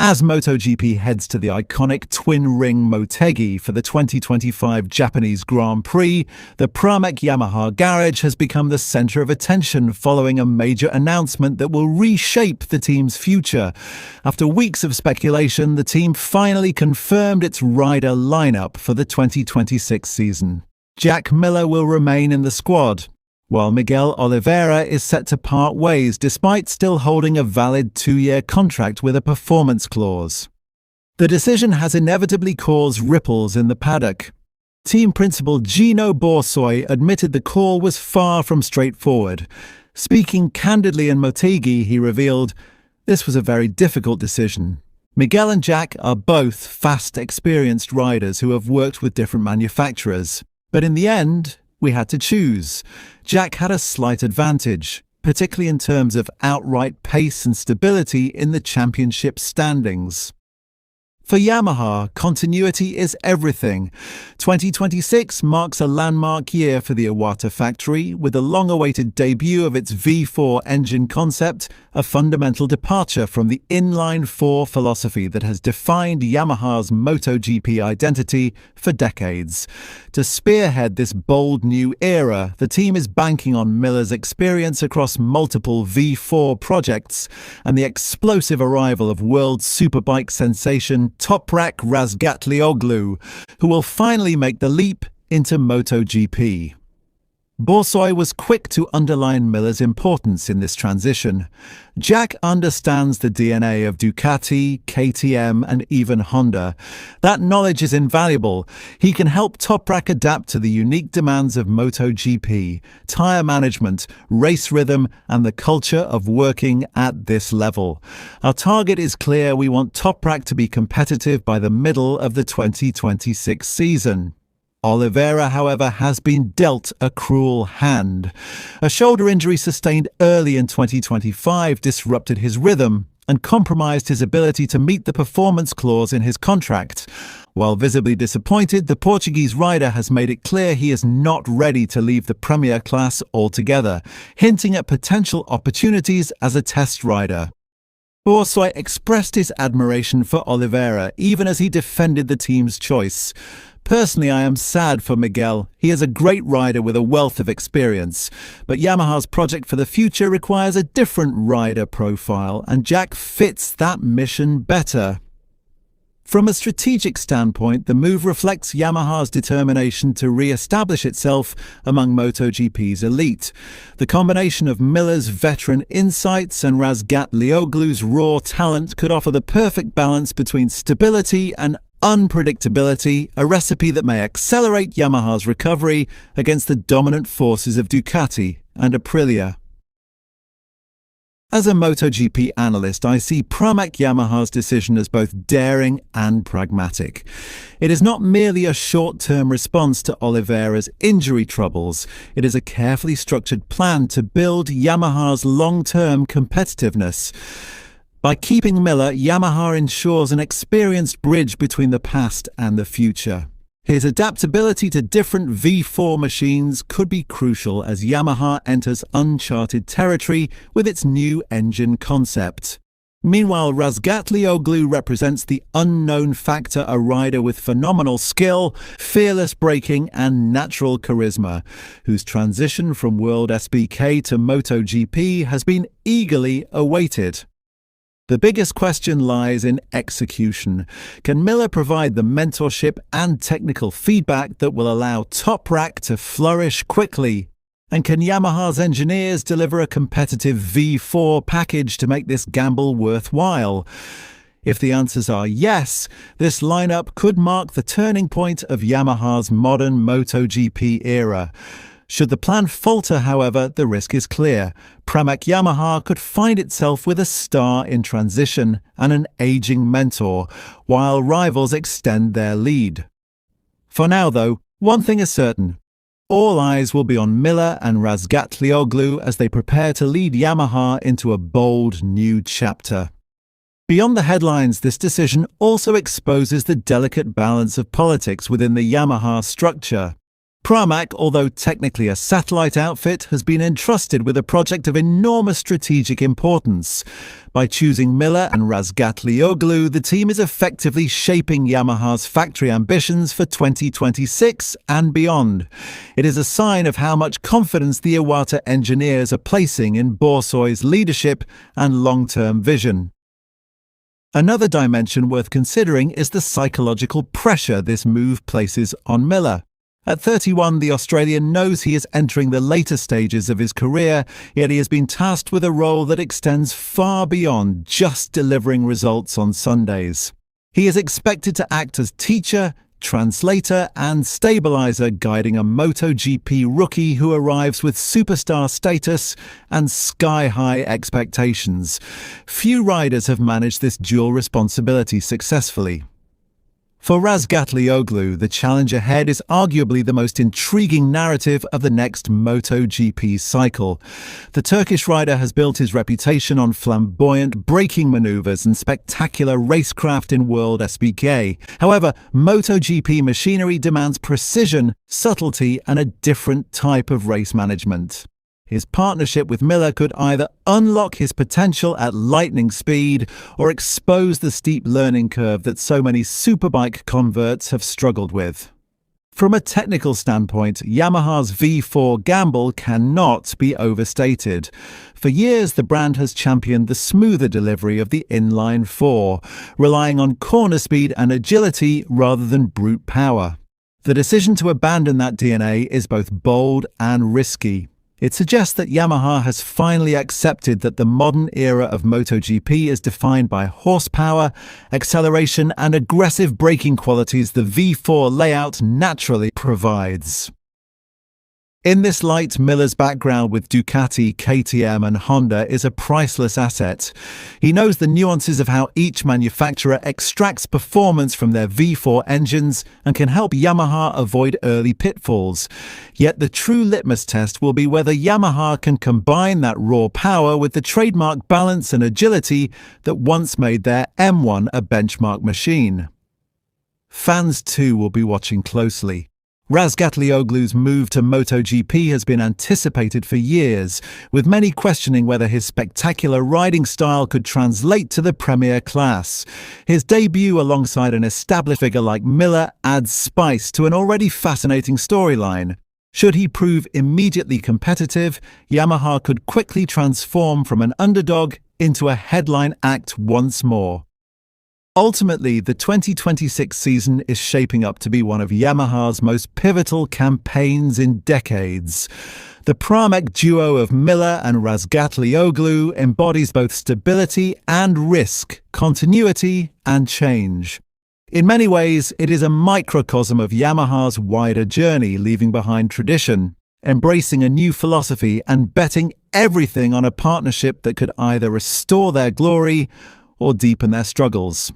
As MotoGP heads to the iconic twin-ring Motegi for the 2025 Japanese Grand Prix, the Pramac Yamaha garage has become the center of attention following a major announcement that will reshape the team's future. After weeks of speculation, the team finally confirmed its rider lineup for the 2026 season. Jack Miller will remain in the squad, while Miguel Oliveira is set to part ways despite still holding a valid 2-year contract with a performance clause. The decision has inevitably caused ripples in the paddock. Team principal Gino Borsoi admitted the call was far from straightforward. Speaking candidly in Motegi, he revealed, "This was a very difficult decision. Miguel and Jack are both fast, experienced riders who have worked with different manufacturers. But in the end, we had to choose. Jack had a slight advantage, particularly in terms of outright pace and stability in the championship standings." For Yamaha, continuity is everything. 2026 marks a landmark year for the Iwata factory, with the long-awaited debut of its V4 engine concept, a fundamental departure from the inline-4 philosophy that has defined Yamaha's MotoGP identity for decades. To spearhead this bold new era, the team is banking on Miller's experience across multiple V4 projects and the explosive arrival of world superbike sensation Toprak Razgatlioglu, who will finally make the leap into MotoGP. Borsoi was quick to underline Miller's importance in this transition. Jack understands the DNA of Ducati, KTM, and even Honda. That knowledge is invaluable. He can help Toprak adapt to the unique demands of MotoGP, tyre management, race rhythm, and the culture of working at this level. Our target is clear. We want Toprak to be competitive by the middle of the 2026 season. Oliveira, however, has been dealt a cruel hand. A shoulder injury sustained early in 2025 disrupted his rhythm and compromised his ability to meet the performance clause in his contract. While visibly disappointed, the Portuguese rider has made it clear he is not ready to leave the Premier class altogether, hinting at potential opportunities as a test rider. Borsoi expressed his admiration for Oliveira, even as he defended the team's choice. "Personally, I am sad for Miguel. He is a great rider with a wealth of experience. But Yamaha's project for the future requires a different rider profile, and Jack fits that mission better." From a strategic standpoint, the move reflects Yamaha's determination to re-establish itself among MotoGP's elite. The combination of Miller's veteran insights and Razgatlioglu's raw talent could offer the perfect balance between stability and unpredictability, a recipe that may accelerate Yamaha's recovery against the dominant forces of Ducati and Aprilia. As a MotoGP analyst, I see Pramac Yamaha's decision as both daring and pragmatic. It is not merely a short-term response to Oliveira's injury troubles. It is a carefully structured plan to build Yamaha's long-term competitiveness. By keeping Miller, Yamaha ensures an experienced bridge between the past and the future. His adaptability to different V4 machines could be crucial as Yamaha enters uncharted territory with its new engine concept. Meanwhile, Razgatlioglu represents the unknown factor, a rider with phenomenal skill, fearless braking, and natural charisma, whose transition from WorldSBK to MotoGP has been eagerly awaited. The biggest question lies in execution. Can Miller provide the mentorship and technical feedback that will allow Toprak to flourish quickly? And can Yamaha's engineers deliver a competitive V4 package to make this gamble worthwhile? If the answers are yes, this lineup could mark the turning point of Yamaha's modern MotoGP era. Should the plan falter, however, the risk is clear. Pramac Yamaha could find itself with a star in transition and an aging mentor, while rivals extend their lead. For now, though, one thing is certain. All eyes will be on Miller and Razgatlioglu as they prepare to lead Yamaha into a bold new chapter. Beyond the headlines, this decision also exposes the delicate balance of politics within the Yamaha structure. Pramac, although technically a satellite outfit, has been entrusted with a project of enormous strategic importance. By choosing Miller and Razgatlioglu, the team is effectively shaping Yamaha's factory ambitions for 2026 and beyond. It is a sign of how much confidence the Iwata engineers are placing in Borsoy's leadership and long-term vision. Another dimension worth considering is the psychological pressure this move places on Miller. At 31, the Australian knows he is entering the later stages of his career, yet he has been tasked with a role that extends far beyond just delivering results on Sundays. He is expected to act as teacher, translator and stabilizer, guiding a MotoGP rookie who arrives with superstar status and sky-high expectations. Few riders have managed this dual responsibility successfully. For Razgatlioglu, the challenge ahead is arguably the most intriguing narrative of the next MotoGP cycle. The Turkish rider has built his reputation on flamboyant braking maneuvers and spectacular racecraft in WorldSBK. However, MotoGP machinery demands precision, subtlety, and a different type of race management. His partnership with Miller could either unlock his potential at lightning speed or expose the steep learning curve that so many superbike converts have struggled with. From a technical standpoint, Yamaha's V4 gamble cannot be overstated. For years, the brand has championed the smoother delivery of the inline four, relying on corner speed and agility rather than brute power. The decision to abandon that DNA is both bold and risky. It suggests that Yamaha has finally accepted that the modern era of MotoGP is defined by horsepower, acceleration, and aggressive braking qualities the V4 layout naturally provides. In this light, Miller's background with Ducati, KTM and Honda is a priceless asset. He knows the nuances of how each manufacturer extracts performance from their V4 engines and can help Yamaha avoid early pitfalls. Yet the true litmus test will be whether Yamaha can combine that raw power with the trademark balance and agility that once made their M1 a benchmark machine. Fans too will be watching closely. Razgatlioglu's move to MotoGP has been anticipated for years, with many questioning whether his spectacular riding style could translate to the Premier class. His debut alongside an established figure like Miller adds spice to an already fascinating storyline. Should he prove immediately competitive, Yamaha could quickly transform from an underdog into a headline act once more. Ultimately, the 2026 season is shaping up to be one of Yamaha's most pivotal campaigns in decades. The Pramac duo of Miller and Razgatlioglu embodies both stability and risk, continuity and change. In many ways, it is a microcosm of Yamaha's wider journey, leaving behind tradition, embracing a new philosophy and betting everything on a partnership that could either restore their glory or deepen their struggles.